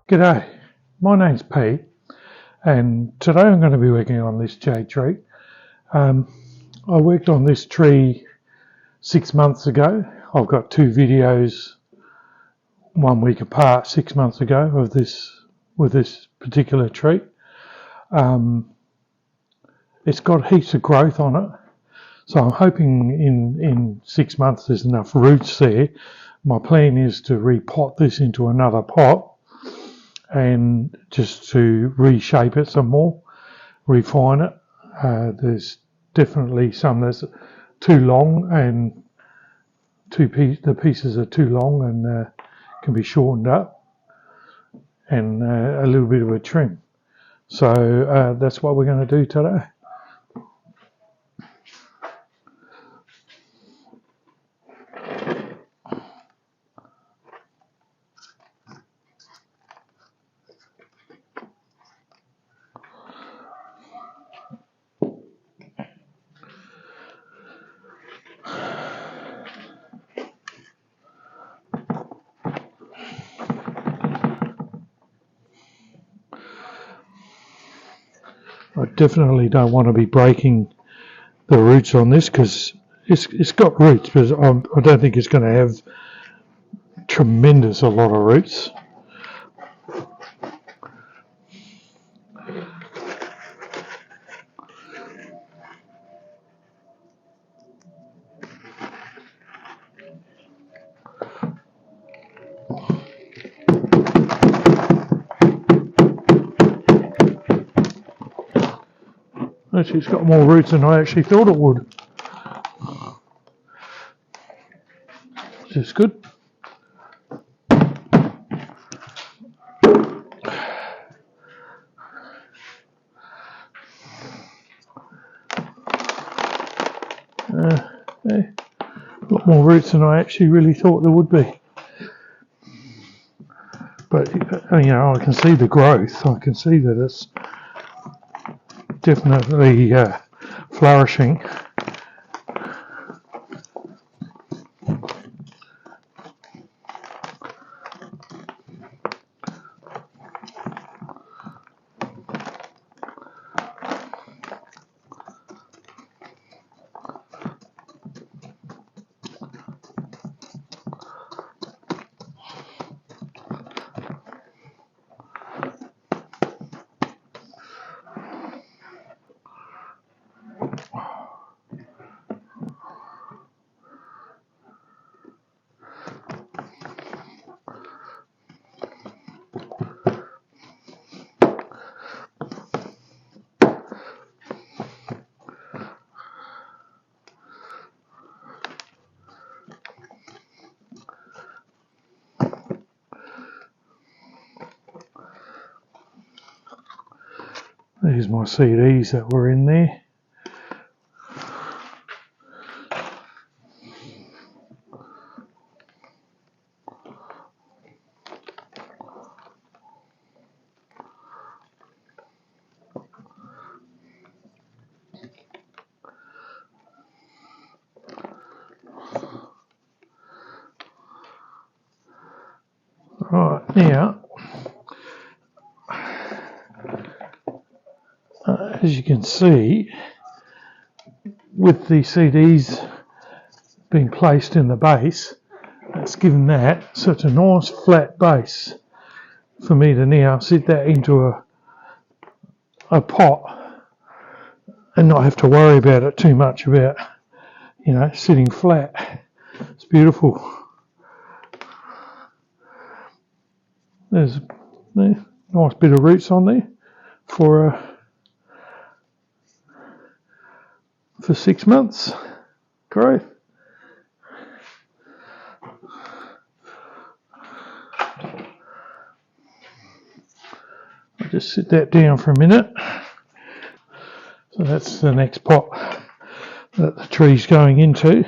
G'day, my name's Pete, and today I'm going to be working on this jade tree. I worked on this tree 6 months ago. I've got two videos 1 week apart 6 months ago of this particular tree. It's got heaps of growth on it, so I'm hoping in 6 months there's enough roots there. My plan is to repot this into another pot and just to reshape it some more, refine it. There's definitely some that's too long, and the pieces are too long and can be shortened up, and a little bit of a trim. So that's what we're going to do today. I definitely don't want to be breaking the roots on this because it's got roots, but I don't think it's going to have a lot of roots. Actually, it's got more roots than I actually thought it would, which is good. A lot more roots than I actually really thought there would be. But you know, I can see the growth. I can see that it's definitely flourishing. There's my CDs that were in there. Right, now, as you can see, with the CDs being placed in the base, it's given that such a nice flat base for me to now sit that into a pot and not have to worry about it too much about, you know, sitting flat. It's beautiful. There's a nice bit of roots on there for 6 months growth. I'll just sit that down for a minute. So that's the next pot that the tree's going into.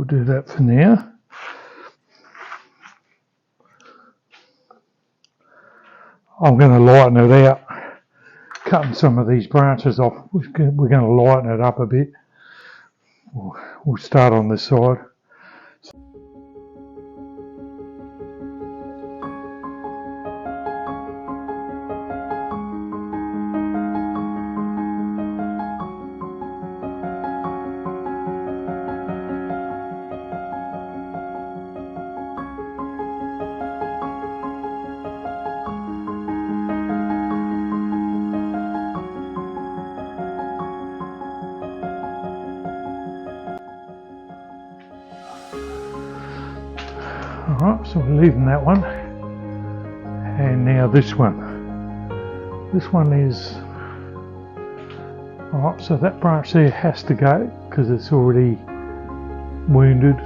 we'll do that for now. I'm going to lighten it out, cutting some of these branches off. We're going to lighten it up a bit. We'll start on this side. Alright, so we're leaving that one. And now this one. This one is... Alright, so that branch there has to go because it's already wounded,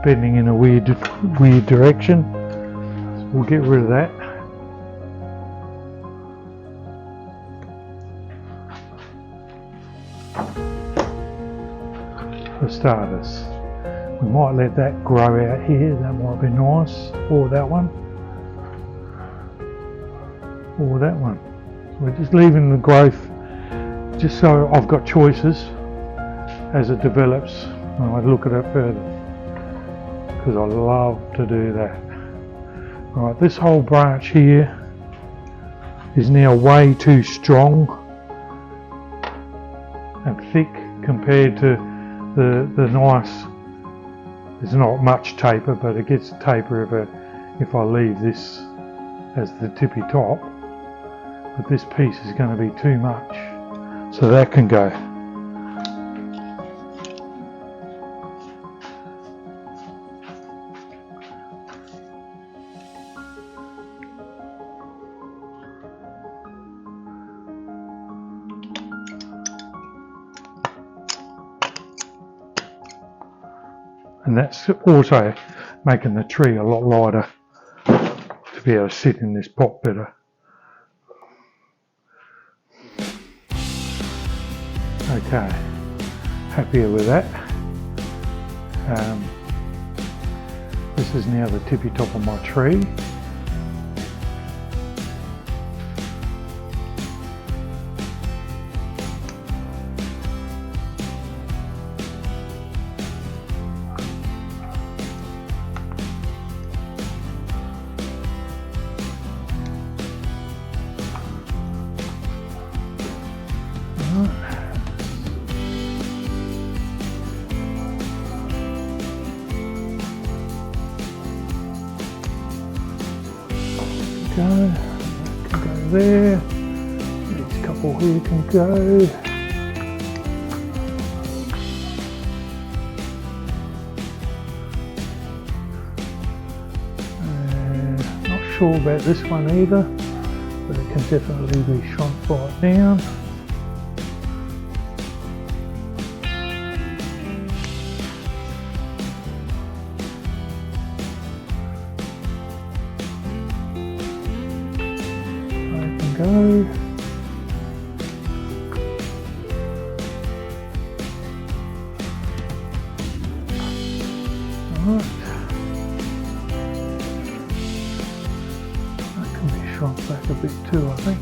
bending in a weird direction. So we'll get rid of that. For starters. We might let that grow out here, that might be nice, or that one, or that one. So we're just leaving the growth, just so I've got choices as it develops when I look at it further, because I love to do that. Right, this whole branch here is now way too strong and thick compared to the nice. There's not much taper, but it gets taper if I leave this as the tippy top. But this piece is going to be too much, so that can go. And that's also making the tree a lot lighter to be able to sit in this pot better. Okay, happier with that. This is now the tippy top of my tree. Can go there. These couple here can go. Not sure about this one either, but it can definitely be shrunk right down. Go. Alright. That can be shrunk back a bit too, I think.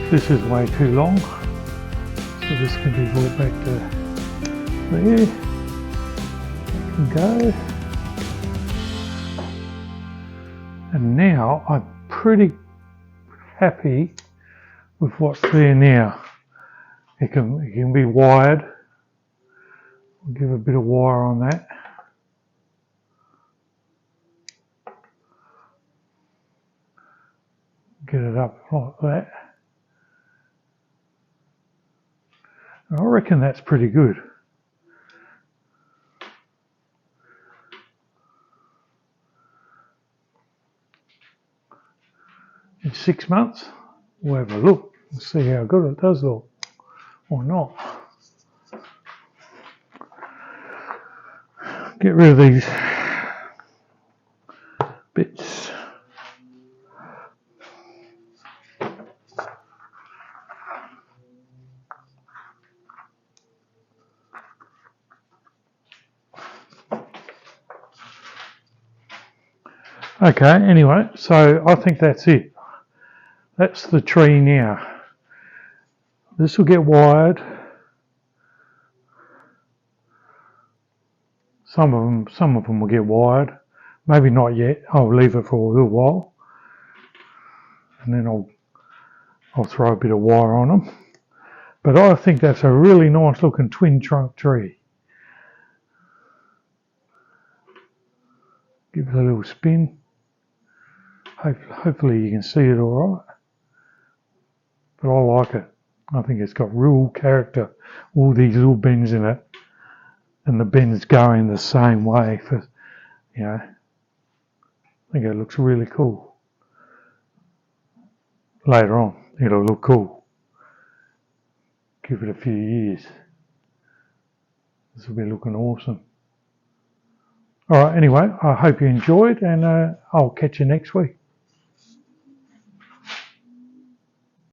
This is way too long, so this can be brought back to there. That can go. And now I'm pretty happy with what's there now. It can be wired. I'll give a bit of wire on that. Get it up like that. I reckon that's pretty good. In 6 months, we'll have a look and see how good it does look, or not. Get rid of these bits. Okay, anyway, so I think that's it. That's the tree now. This will get wired. Some of them will get wired. Maybe not yet. I'll leave it for a little while, and then I'll throw a bit of wire on them. But I think that's a really nice looking twin trunk tree. Give it a little spin. Hopefully you can see it all right. But I like it. I think it's got real character. All these little bends in it, and the bends going the same way. I think it looks really cool. Later on, it'll look cool. Give it a few years. This will be looking awesome. All right. Anyway, I hope you enjoyed, and I'll catch you next week.